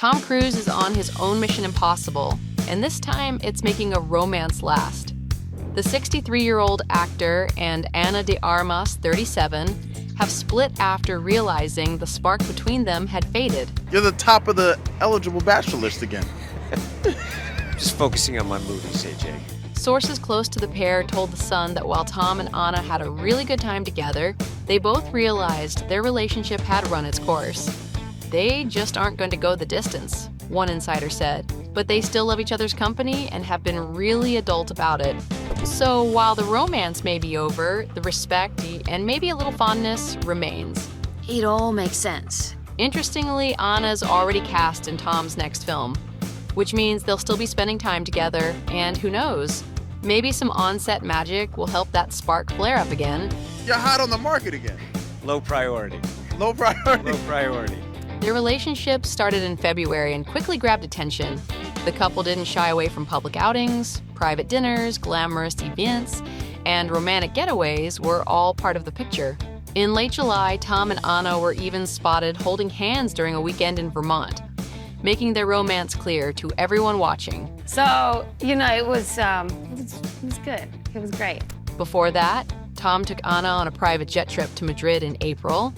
Tom Cruise is on his own Mission Impossible, and this time it's making a romance last. The 63-year-old actor and Ana de Armas, 37, have split after realizing the spark between them had faded. You're the top of the eligible bachelor list again. Just focusing on my movies, AJ. Sources close to the pair told The Sun that while Tom and Ana had a really good time together, they both realized their relationship had run its course. They just aren't going to go the distance, one insider said, but they still love each other's company and have been really adult about it. So while the romance may be over, the respect and maybe a little fondness remains. It all makes sense. Interestingly, Anna's already cast in Tom's next film, which means they'll still be spending time together, and who knows, maybe some on-set magic will help that spark flare up again. You're hot on the market again. Low priority. Low priority. Low priority. Their relationship started in February and quickly grabbed attention. The couple didn't shy away from public outings, private dinners, glamorous events, and romantic getaways were all part of the picture. In late July, Tom and Ana were even spotted holding hands during a weekend in Vermont, making their romance clear to everyone watching. So, it was good. It was great. Before that, Tom took Ana on a private jet trip to Madrid in April,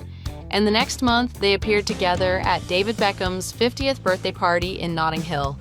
and the next month they appeared together at David Beckham's 50th birthday party in Notting Hill,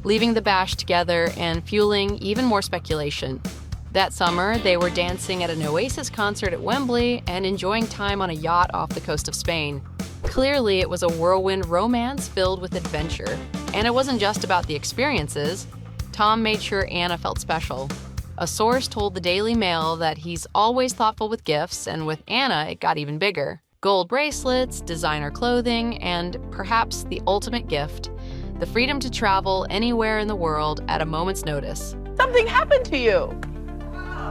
leaving the bash together and fueling even more speculation. That summer, they were dancing at an Oasis concert at Wembley and enjoying time on a yacht off the coast of Spain. Clearly, it was a whirlwind romance filled with adventure. And it wasn't just about the experiences. Tom made sure Ana felt special. A source told the Daily Mail that he's always thoughtful with gifts, and with Ana, it got even bigger. Gold bracelets, designer clothing, and perhaps the ultimate gift, the freedom to travel anywhere in the world at a moment's notice. Something happened to you.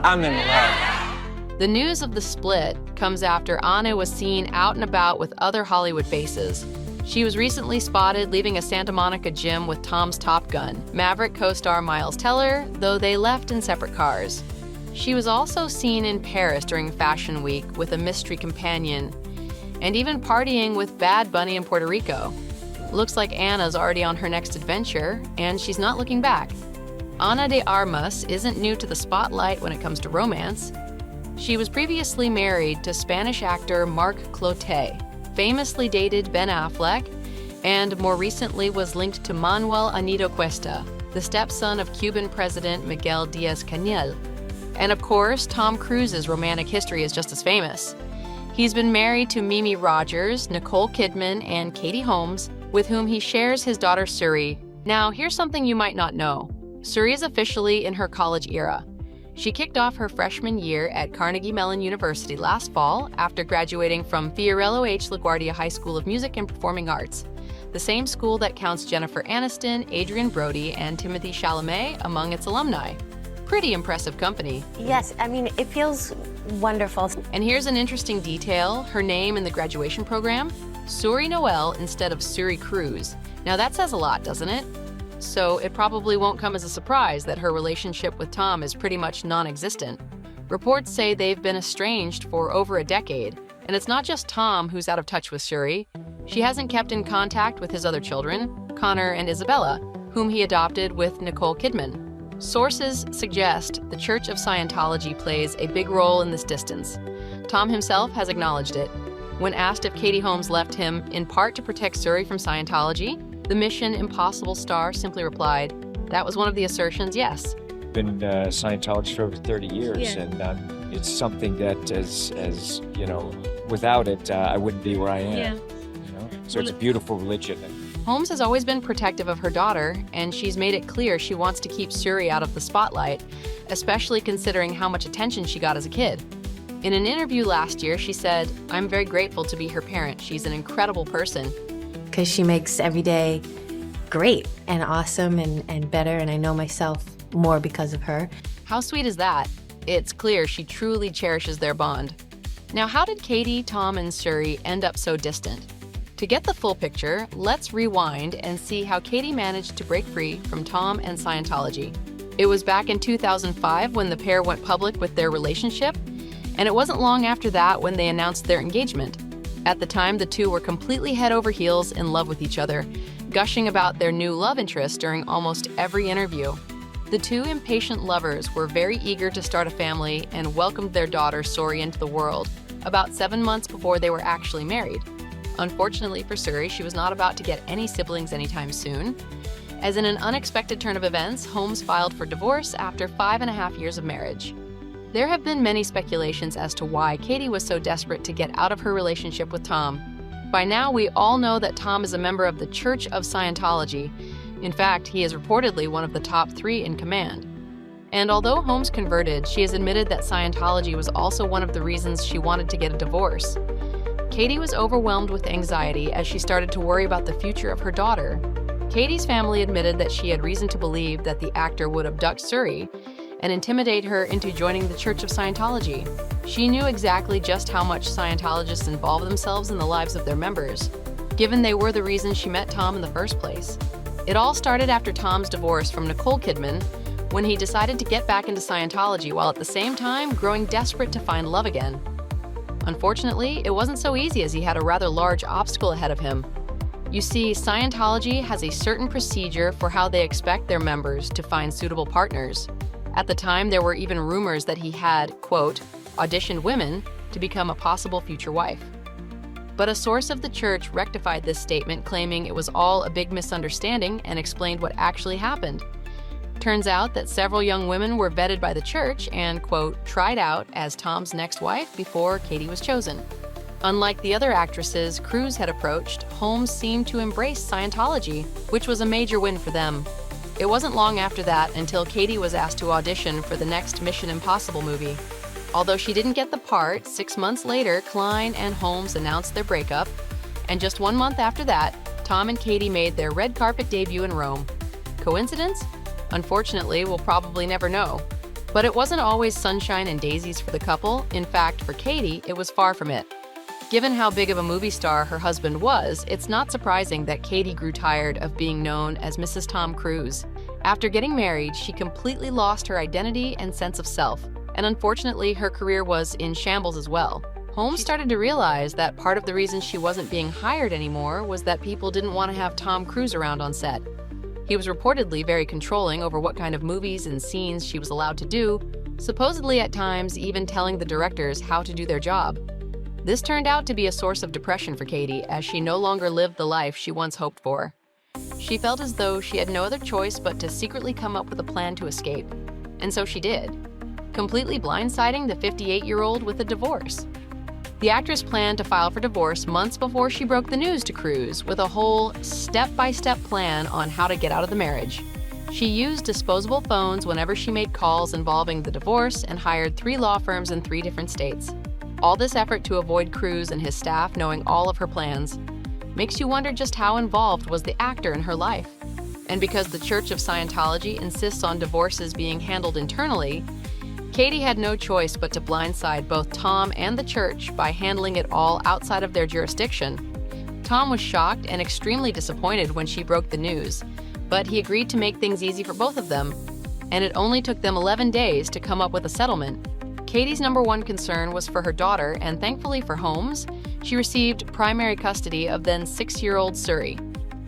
I'm in love. The news of the split comes after Ana was seen out and about with other Hollywood faces. She was recently spotted leaving a Santa Monica gym with Tom's Top Gun, Maverick co-star Miles Teller, though they left in separate cars. She was also seen in Paris during Fashion Week with a mystery companion, and even partying with Bad Bunny in Puerto Rico. Looks like Anna's already on her next adventure, and she's not looking back. Ana de Armas isn't new to the spotlight when it comes to romance. She was previously married to Spanish actor Marc Clotet, famously dated Ben Affleck, and more recently was linked to Manuel Anido Cuesta, the stepson of Cuban President Miguel Diaz-Canel. And of course, Tom Cruise's romantic history is just as famous. He's been married to Mimi Rogers, Nicole Kidman, and Katie Holmes, with whom he shares his daughter Suri. Now, here's something you might not know. Suri is officially in her college era. She kicked off her freshman year at Carnegie Mellon University last fall after graduating from Fiorello H. LaGuardia High School of Music and Performing Arts, the same school that counts Jennifer Aniston, Adrian Brody, and Timothée Chalamet among its alumni. Pretty impressive company. Yes, it feels wonderful. And here's an interesting detail. Her name in the graduation program, Suri Noel instead of Suri Cruise. Now that says a lot, doesn't it? So it probably won't come as a surprise that her relationship with Tom is pretty much non-existent. Reports say they've been estranged for over a decade, and it's not just Tom who's out of touch with Suri. She hasn't kept in contact with his other children, Connor and Isabella, whom he adopted with Nicole Kidman. Sources suggest the Church of Scientology plays a big role in this distance. Tom himself has acknowledged it. When asked if Katie Holmes left him in part to protect Suri from Scientology, the Mission Impossible star simply replied, "That was one of the assertions, yes." Been Scientology for over 30 years, and it's something that, as without it, I wouldn't be where I am. So it's a beautiful religion. Holmes has always been protective of her daughter, and she's made it clear she wants to keep Suri out of the spotlight, especially considering how much attention she got as a kid. In an interview last year, she said, "I'm very grateful to be her parent. She's an incredible person." Because she makes every day great and awesome and better, and I know myself more because of her. How sweet is that? It's clear she truly cherishes their bond. Now, how did Katie, Tom, and Suri end up so distant? To get the full picture, let's rewind and see how Katie managed to break free from Tom and Scientology. It was back in 2005 when the pair went public with their relationship, and it wasn't long after that when they announced their engagement. At the time, the two were completely head over heels in love with each other, gushing about their new love interest during almost every interview. The two impatient lovers were very eager to start a family and welcomed their daughter Suri into the world about 7 months before they were actually married. Unfortunately for Suri, she was not about to get any siblings anytime soon, as in an unexpected turn of events, Holmes filed for divorce after 5.5 years of marriage. There have been many speculations as to why Katie was so desperate to get out of her relationship with Tom. By now, we all know that Tom is a member of the Church of Scientology. In fact, he is reportedly one of the top 3 in command. And although Holmes converted, she has admitted that Scientology was also one of the reasons she wanted to get a divorce. Katie was overwhelmed with anxiety as she started to worry about the future of her daughter. Katie's family admitted that she had reason to believe that the actor would abduct Suri and intimidate her into joining the Church of Scientology. She knew exactly just how much Scientologists involve themselves in the lives of their members, given they were the reason she met Tom in the first place. It all started after Tom's divorce from Nicole Kidman, when he decided to get back into Scientology while at the same time growing desperate to find love again. Unfortunately, it wasn't so easy as he had a rather large obstacle ahead of him. You see, Scientology has a certain procedure for how they expect their members to find suitable partners. At the time, there were even rumors that he had, quote, auditioned women to become a possible future wife. But a source of the church rectified this statement, claiming it was all a big misunderstanding and explained what actually happened. Turns out that several young women were vetted by the church and, quote, tried out as Tom's next wife before Katie was chosen. Unlike the other actresses Cruise had approached, Holmes seemed to embrace Scientology, which was a major win for them. It wasn't long after that until Katie was asked to audition for the next Mission Impossible movie. Although she didn't get the part, 6 months later, Klein and Holmes announced their breakup, and just 1 month after that, Tom and Katie made their red carpet debut in Rome. Coincidence? Unfortunately, we'll probably never know. But it wasn't always sunshine and daisies for the couple. In fact, for Katie, it was far from it. Given how big of a movie star her husband was, it's not surprising that Katie grew tired of being known as Mrs. Tom Cruise. After getting married, she completely lost her identity and sense of self, and unfortunately, her career was in shambles as well. Holmes started to realize that part of the reason she wasn't being hired anymore was that people didn't want to have Tom Cruise around on set. He was reportedly very controlling over what kind of movies and scenes she was allowed to do, supposedly at times even telling the directors how to do their job. This turned out to be a source of depression for Katie, as she no longer lived the life she once hoped for. She felt as though she had no other choice but to secretly come up with a plan to escape. And so she did, completely blindsiding the 58-year-old with a divorce. The actress planned to file for divorce months before she broke the news to Cruise, with a whole step-by-step plan on how to get out of the marriage. She used disposable phones whenever she made calls involving the divorce and hired 3 law firms in 3 different states. All this effort to avoid Cruise and his staff knowing all of her plans. Makes you wonder just how involved was the actor in her life. And because the Church of Scientology insists on divorces being handled internally, Katie had no choice but to blindside both Tom and the church by handling it all outside of their jurisdiction. Tom was shocked and extremely disappointed when she broke the news, but he agreed to make things easy for both of them, and it only took them 11 days to come up with a settlement. Katie's number one concern was for her daughter, and thankfully for Holmes, she received primary custody of then 6-year-old Suri.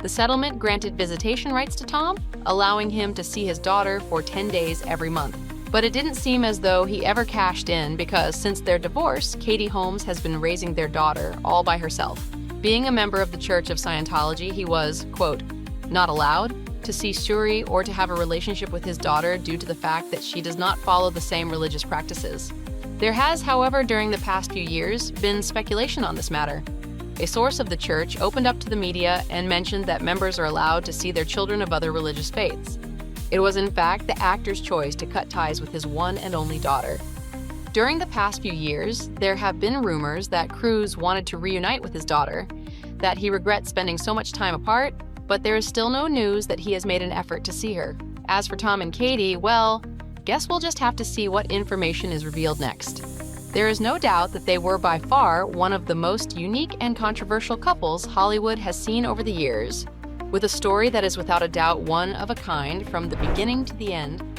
The settlement granted visitation rights to Tom, allowing him to see his daughter for 10 days every month. But it didn't seem as though he ever cashed in, because since their divorce, Katie Holmes has been raising their daughter all by herself. Being a member of the Church of Scientology, he was, quote, not allowed to see Suri or to have a relationship with his daughter due to the fact that she does not follow the same religious practices. There has, however, during the past few years, been speculation on this matter. A source of the church opened up to the media and mentioned that members are allowed to see their children of other religious faiths. It was in fact the actor's choice to cut ties with his one and only daughter. During the past few years, there have been rumors that Cruise wanted to reunite with his daughter, that he regrets spending so much time apart, but there is still no news that he has made an effort to see her. As for Tom and Katie, well, guess we'll just have to see what information is revealed next. There is no doubt that they were by far one of the most unique and controversial couples Hollywood has seen over the years, with a story that is without a doubt one of a kind from the beginning to the end.